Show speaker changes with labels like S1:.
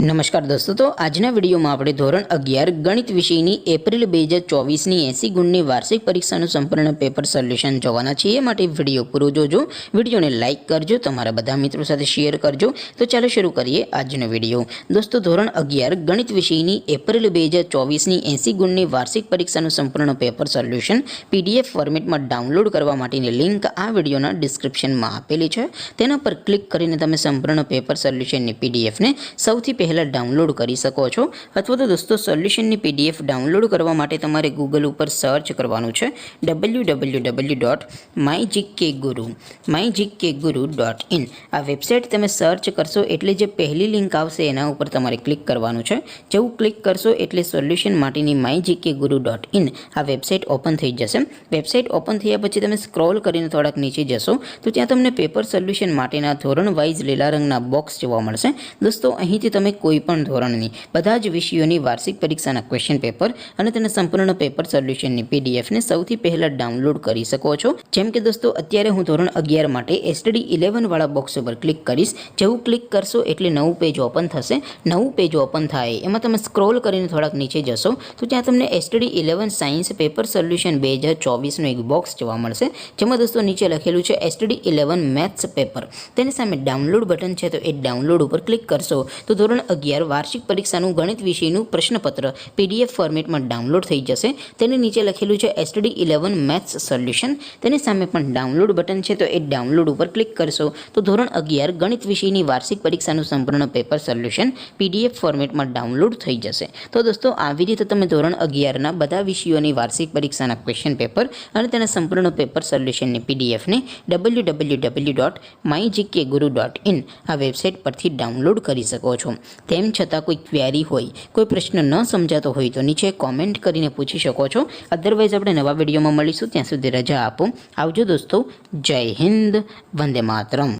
S1: નમસ્કાર દોસ્તો, તો આજના વિડીયોમાં આપણે ધોરણ 11 ગણિત વિષયની એપ્રિલ 2024ની 80 ગુણની વાર્ષિક પરીક્ષાનું સંપૂર્ણ પેપર સોલ્યુશન જોવાના છીએ। માટે વિડીયો પૂરો જોજો, વિડીયોને લાઇક કરજો, તમારા બધા મિત્રો સાથે શેર કરજો। તો ચાલો શરૂ કરીએ આજનો વિડીયો। દોસ્તો, ધોરણ 11 ગણિત વિષયની એપ્રિલ 2024ની 80 ગુણની વાર્ષિક પરીક્ષાનું સંપૂર્ણ પેપર સોલ્યુશન PDF ફોર્મેટમાં ડાઉનલોડ કરવા માટેની લિંક આ વિડીયોના ડિસ્ક્રિપ્શનમાં આપેલી છે। તેના પર ક્લિક કરીને તમે સંપૂર્ણ પેપર સોલ્યુશનની PDFને સૌથી પહેલાં ડાઉનલોડ કરી શકો છો। અથવા તો દોસ્તો, સોલ્યુશનની PDF ડાઉનલોડ કરવા માટે તમારે ગૂગલ ઉપર સર્ચ કરવાનું છે www.mygkguru.in। આ વેબસાઇટ તમે સર્ચ કરશો એટલે જે પહેલી લિંક આવશે એના ઉપર તમારે ક્લિક કરવાનું છે। જેવું ક્લિક કરશો એટલે સોલ્યુશન માટેની mygkguru.in આ વેબસાઇટ ઓપન થઈ જશે। વેબસાઇટ ઓપન થયા પછી તમે સ્ક્રોલ કરીને થોડાક નીચે જશો તો ત્યાં તમને પેપર સોલ્યુશન માટેના ધોરણ વાઇઝ લીલા રંગના બોક્સ જોવા મળશે। દોસ્તો, અહીંથી તમે કોઈપણ ધોરણની બધા જ વિષયોની વાર્ષિક પરીક્ષાના ક્વેશ્ચન પેપર અને તેના સંપૂર્ણ પેપર સોલ્યુશનની PDFને સૌથી પહેલાં ડાઉનલોડ કરી શકો છો। જેમ કે દોસ્તો, અત્યારે હું ધોરણ 11 માટે STD 11 વાળા બોક્સ ઉપર ક્લિક કરીશ। જેવું ક્લિક કરશો એટલે નવું પેજ ઓપન થશે। નવું પેજ ઓપન થાય એમાં તમે સ્ક્રોલ કરીને થોડાક નીચે જશો તો ત્યાં તમને STD 11 સાયન્સ પેપર સોલ્યુશન 2024નું એક બોક્સ જોવા મળશે, જેમાં દોસ્તો નીચે લખેલું છે STD 11 મેથ્સ પેપર। તેની સામે ડાઉનલોડ બટન છે, તો એ ડાઉનલોડ ઉપર ક્લિક કરશો તો ધોરણ 11 વાર્ષિક પરીક્ષાનું ગણિત વિષયનું પ્રશ્નપત્ર PDF ફોર્મેટમાં ડાઉનલોડ થઈ જશે। તેની નીચે લખેલું છે STD 11 મેથ્સ સોલ્યુશન। તેની સામે પણ ડાઉનલોડ બટન છે, તો એ ડાઉનલોડ ઉપર ક્લિક કરશો તો ધોરણ 11 ગણિત વિષયની વાર્ષિક પરીક્ષાનું સંપૂર્ણ પેપર સોલ્યુશન PDF ફોર્મેટમાં ડાઉનલોડ થઈ જશે। તો દોસ્તો, આવી રીતે તમે ધોરણ 11ના બધા વિષયોની વાર્ષિક પરીક્ષાના ક્વેશ્ચન પેપર અને તેના સંપૂર્ણ પેપર સોલ્યુશનની PDFને www.mygkguru.in આ વેબસાઇટ પરથી ડાઉનલોડ કરી શકો છો। તેમ છતાં કોઈ ક્વેરી હોય, કોઈ પ્રશ્ન ન સમજાતો હોય તો નીચે કોમેન્ટ કરીને પૂછી શકો છો। અધરવાઇઝ આપણે નવા વિડીયોમાં મળીશું, ત્યાં સુધી રજા આપો। આવજો દોસ્તો, જય હિન્દ, વંદે માતરમ।